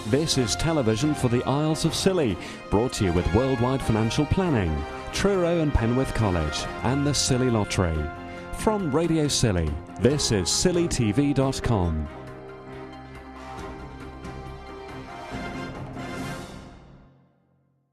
This is television for the Isles of Scilly, brought to you with Worldwide Financial Planning, Truro and Penwith College, and the Scilly Lottery. From Radio Scilly, this is scillytv.com.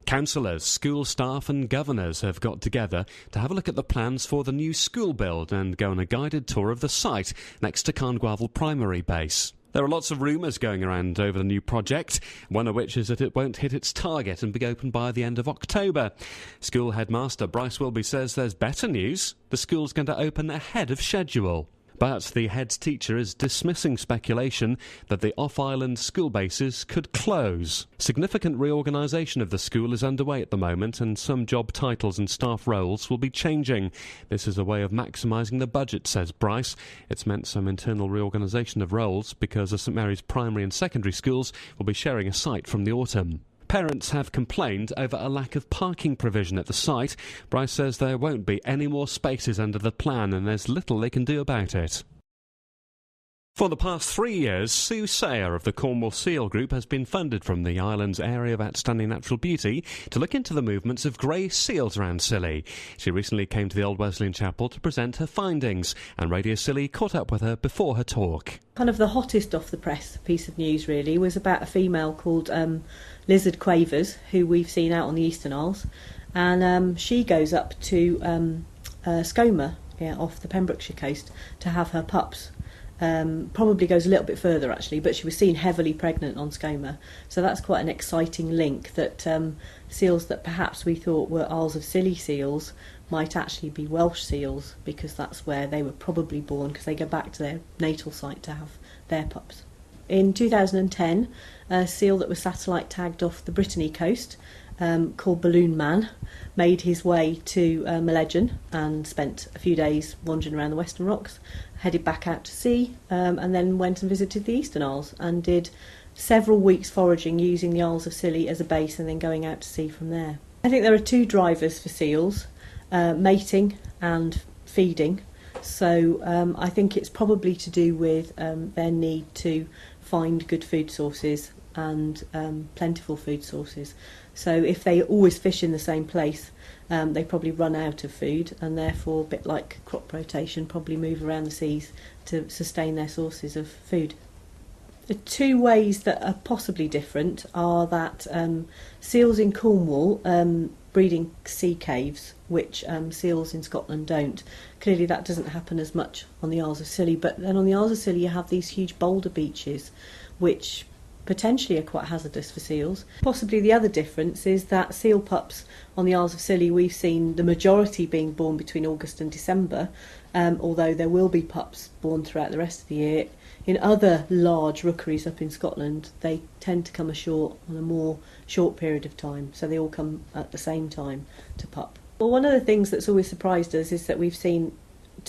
Councillors, school staff and governors have got together to have a look at the plans for the new school build and go on a guided tour of the site next to Carngwavel Primary Base. There are lots of rumours going around over the new project, one of which is that it won't hit its target and be open by the end of October. School headmaster Bryce Wilby says there's better news. The school's going to open ahead of schedule. But the head teacher is dismissing speculation that the off-island school bases could close. Significant reorganisation of the school is underway at the moment, and some job titles and staff roles will be changing. This is a way of maximising the budget, says Bryce. It's meant some internal reorganisation of roles because the St Mary's primary and secondary schools will be sharing a site from the autumn. Parents have complained over a lack of parking provision at the site. Bryce says there won't be any more spaces under the plan and there's little they can do about it. For the past 3 years, Sue Sayer of the Cornwall Seal Group has been funded from the island's Area of Outstanding Natural Beauty to look into the movements of grey seals around Scilly. She recently came to the Old Wesleyan Chapel to present her findings, and Radio Scilly caught up with her before her talk. Kind of the hottest off the press piece of news really was about a female called Lizard Quavers, who we've seen out on the Eastern Isles, and she goes up to Scoma, off the Pembrokeshire coast, to have her pups. Probably goes a little bit further actually, but she was seen heavily pregnant on Scoma, so that's quite an exciting link that seals that perhaps we thought were Isles of Scilly seals might actually be Welsh seals, because that's where they were probably born, because they go back to their natal site to have their pups. In 2010, a seal that was satellite tagged off the Brittany coast, called Balloon Man, made his way to Melegan and spent a few days wandering around the Western Rocks, headed back out to sea, and then went and visited the Eastern Isles and did several weeks foraging using the Isles of Scilly as a base and then going out to sea from there. I think there are two drivers for seals, mating and feeding. So I think it's probably to do with their need to find good food sources and plentiful food sources. So if they always fish in the same place, they probably run out of food, and therefore, a bit like crop rotation, probably move around the seas to sustain their sources of food. The two ways that are possibly different are that seals in Cornwall breeding sea caves, which seals in Scotland don't. Clearly that doesn't happen as much on the Isles of Scilly, but then on the Isles of Scilly you have these huge boulder beaches, which potentially are quite hazardous for seals. Possibly the other difference is that seal pups on the Isles of Scilly, we've seen the majority being born between August and December, although there will be pups born throughout the rest of the year. In other large rookeries up in Scotland, they tend to come ashore on a more short period of time, so they all come at the same time to pup. Well, one of the things that's always surprised us is that we've seen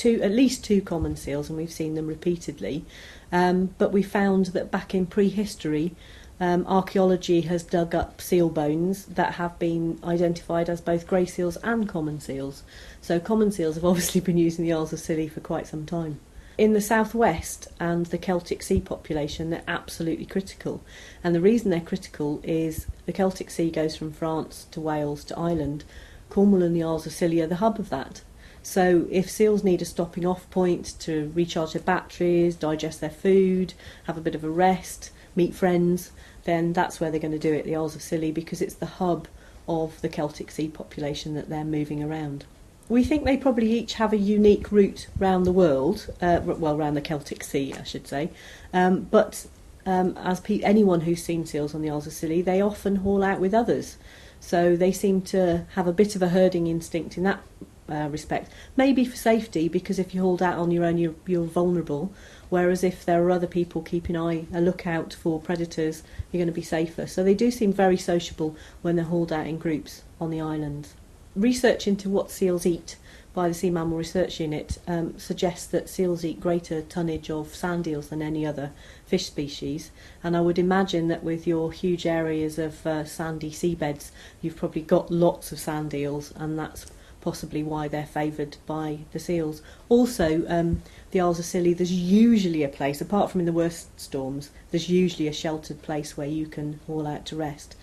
at least two common seals, and we've seen them repeatedly, but we found that back in prehistory, archaeology has dug up seal bones that have been identified as both grey seals and common seals. So common seals have obviously been used in the Isles of Scilly for quite some time. In the southwest and the Celtic Sea population, they're absolutely critical, and the reason they're critical is the Celtic Sea goes from France to Wales to Ireland. Cornwall and the Isles of Scilly are the hub of that. So if seals need a stopping off point to recharge their batteries, digest their food, have a bit of a rest, meet friends, then that's where they're going to do it, the Isles of Scilly, because it's the hub of the Celtic Sea population that they're moving around. We think they probably each have a unique route round the world, round the Celtic Sea, I should say. But as anyone who's seen seals on the Isles of Scilly, they often haul out with others. So they seem to have a bit of a herding instinct in that respect. Maybe for safety, because if you hauled out on your own, you're vulnerable. Whereas if there are other people keeping a lookout for predators, you're going to be safer. So they do seem very sociable when they're hauled out in groups on the islands. Research into what seals eat by the Sea Mammal Research Unit suggests that seals eat greater tonnage of sand eels than any other fish species, and I would imagine that with your huge areas of sandy seabeds, you've probably got lots of sand eels, and that's possibly why they're favoured by the seals. Also, the Isles of Scilly, there's usually a place, apart from in the worst storms, there's usually a sheltered place where you can haul out to rest.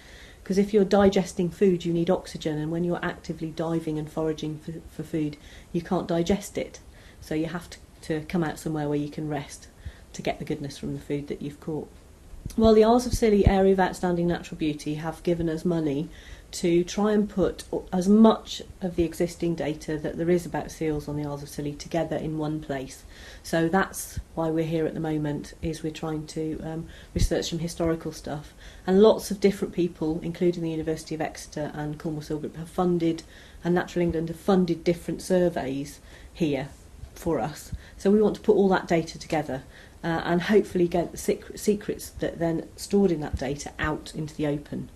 Because if you're digesting food, you need oxygen, and when you're actively diving and foraging for food, you can't digest it. So you have to come out somewhere where you can rest to get the goodness from the food that you've caught. Well, the Isles of Scilly Area of Outstanding Natural Beauty have given us money to try and put as much of the existing data that there is about seals on the Isles of Scilly together in one place. So that's why we're here at the moment, is we're trying to research some historical stuff. And lots of different people, including the University of Exeter and Cornwall Seal Group, have funded, and Natural England have funded different surveys here for us. So we want to put all that data together and hopefully get the secrets that then stored in that data out into the open.